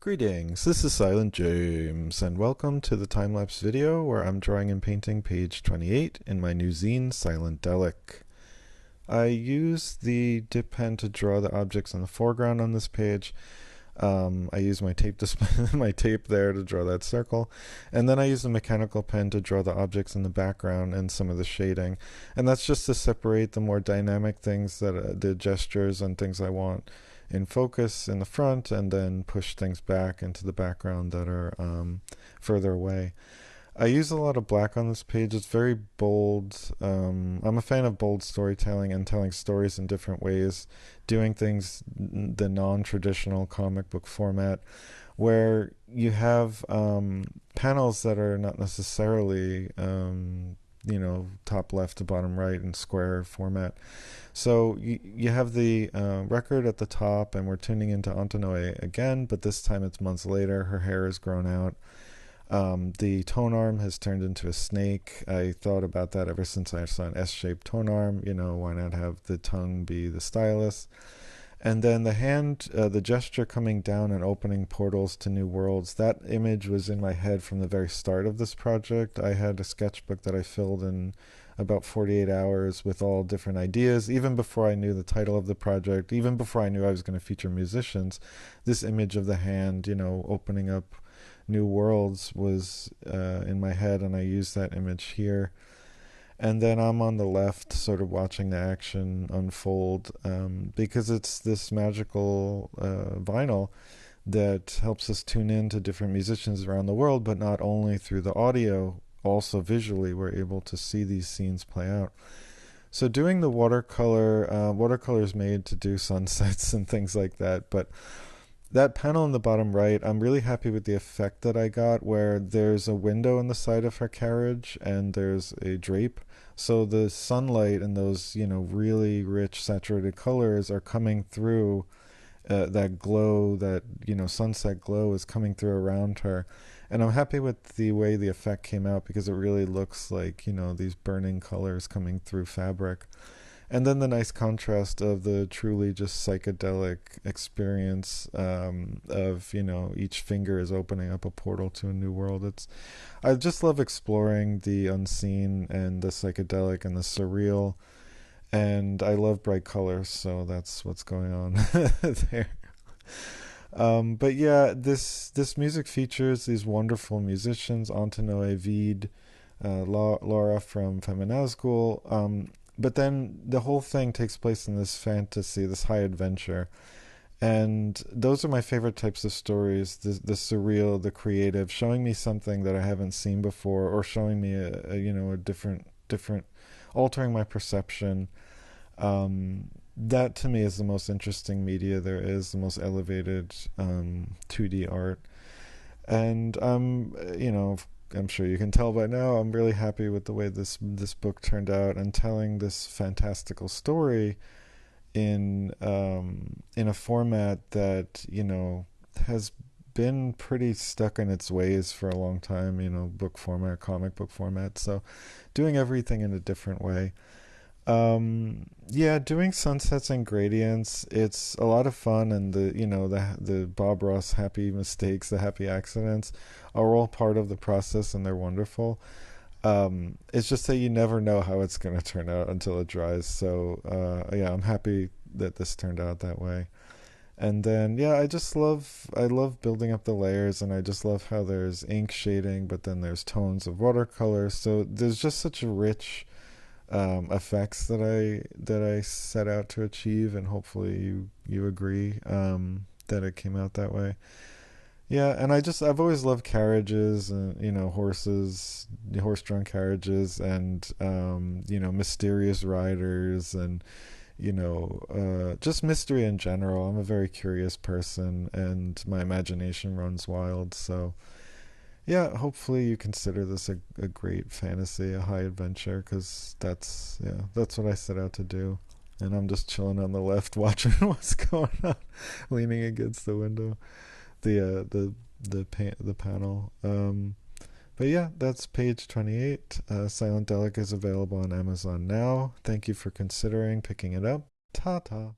Greetings, this is Silent James, and welcome to the time-lapse video where I'm drawing and painting page 28 in my new zine, Silent-Delic. I use the dip pen to draw the objects in the foreground on this page. I use my tape my tape there to draw that circle, and then I use the mechanical pen to draw the objects in the background and some of the shading, and that's just to separate the more dynamic things, that the gestures and things I want in focus in the front, and then push things back into the background that are further away. I use a lot of black on this page. It's very bold. I'm a fan of bold storytelling and telling stories in different ways, doing things the non-traditional comic book format, where you have panels that are not necessarily top left to bottom right in square format. So you have the record at the top, and we're tuning into Antanoe again, but this time it's months later. Her hair has grown out. The tone arm has turned into a snake. I thought about that ever since I saw an S-shaped tone arm. Why not have the tongue be the stylus? And then the hand, the gesture coming down and opening portals to new worlds, that image was in my head from the very start of this project. I had a sketchbook that I filled in about 48 hours with all different ideas, even before I knew the title of the project, even before I knew I was going to feature musicians. This image of the hand, opening up new worlds was in my head, and I used that image here. And then I'm on the left sort of watching the action unfold, because it's this magical vinyl that helps us tune in to different musicians around the world, but not only through the audio, also visually we're able to see these scenes play out. So doing the watercolor is made to do sunsets and things like that, but that panel in the bottom right, I'm really happy with the effect that I got, where there's a window in the side of her carriage and there's a drape. So the sunlight and those, really rich saturated colors are coming through. That glow, that, sunset glow is coming through around her. And I'm happy with the way the effect came out, because it really looks like, these burning colors coming through fabric. And then the nice contrast of the truly just psychedelic experience of, each finger is opening up a portal to a new world. I just love exploring the unseen and the psychedelic and the surreal. And I love bright colors, so that's what's going on there. But yeah, this music features these wonderful musicians, Antanoe, Vide, Laura from Feminazgul. But then the whole thing takes place in this fantasy, this high adventure. And those are my favorite types of stories, the surreal, the creative, showing me something that I haven't seen before, or showing me a different, altering my perception. That to me is the most interesting media there is, the most elevated 2D art. And I'm sure you can tell by now, I'm really happy with the way this book turned out, and telling this fantastical story in a format that has been pretty stuck in its ways for a long time. Book format, comic book format. So doing everything in a different way. Yeah, doing sunsets and gradients, it's a lot of fun, and the Bob Ross happy mistakes, the happy accidents are all part of the process, and they're wonderful. It's just that you never know how it's going to turn out until it dries. So yeah, I'm happy that this turned out that way. And then yeah, I love building up the layers, and I just love how there's ink shading, but then there's tones of watercolor. So there's just such a rich effects that I set out to achieve, and hopefully you agree that it came out that way. Yeah, and I've always loved carriages and horses, horse-drawn carriages, and mysterious riders, and just mystery in general. I'm a very curious person, and my imagination runs wild. So yeah, hopefully you consider this a great fantasy, a high adventure, because that's what I set out to do. And I'm just chilling on the left watching what's going on, leaning against the window, the panel. But yeah, that's page 28. Silent-Delic is available on Amazon now. Thank you for considering picking it up. Ta-ta.